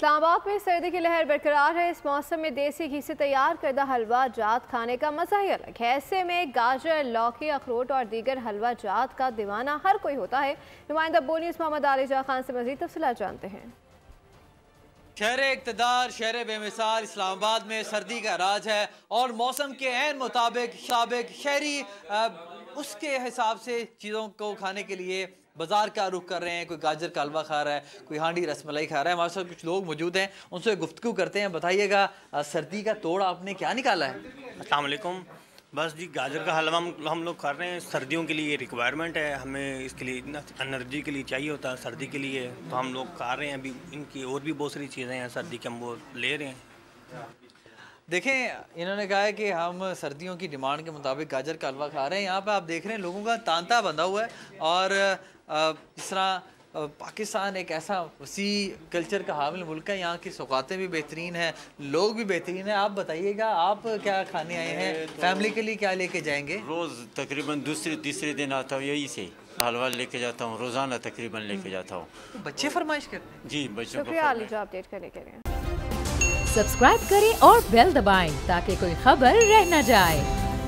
इस्लामाबाद में सर्दी की लहर बरकरार है। इस मौसम में देसी घी से तैयार करदा हलवा जात खाने का मजा ही अलग है। ऐसे में गाजर, लौकी, अखरोट और दीगर हलवा जात का दीवाना हर कोई होता है। नुमाइंदा बोनीस मोहम्मद आलिजा खान से मजीद तफसीलात जानते हैं। शहर इक़्तिदार, शहर बेमिसाल इस्लामाबाद में सर्दी का राज है और मौसम के ऐन मुताबिक शहरी उसके हिसाब से चीज़ों को खाने के लिए बाजार का रुख कर रहे हैं। कोई गाजर का हलवा खा रहा है, कोई हांडी रसमलाई खा रहा है। हमारे साथ कुछ लोग मौजूद हैं, उनसे गुफ्तगू करते हैं। बताइएगा, सर्दी का तोड़ आपने क्या निकाला है? अस्सलाम वालेकुम। बस जी, गाजर का हलवा हम लोग खा रहे हैं। सर्दियों के लिए रिक्वायरमेंट है, हमें इसके लिए एनर्जी के लिए चाहिए होता है सर्दी के लिए, तो हम लोग खा रहे हैं। अभी इनकी और भी बहुत सारी चीज़ें हैं सर्दी के, हम वो ले रहे हैं। देखें, इन्होंने कहा है कि हम सर्दियों की डिमांड के मुताबिक गाजर का हलवा खा रहे हैं। यहाँ पे आप देख रहे हैं लोगों का तांता बंधा हुआ है और जिस तरह पाकिस्तान एक ऐसा वसी कल्चर का हामिल मुल्क है, यहाँ की सौगातें भी बेहतरीन हैं, लोग भी बेहतरीन हैं। आप बताइएगा, आप क्या खाने आए हैं, फैमिली के लिए क्या लेके जाएंगे? रोज़ तकरीबन दूसरे तीसरे दिन आता हूँ, यही से हलवा लेके जाता हूँ, रोज़ाना तकरीबन लेके जाता हूँ। तो बच्चे फरमाइश करते हैं? जी, बच्चों को अपडेट करने के लिए सब्सक्राइब करें और बेल दबाएं ताकि कोई खबर रह न जाए।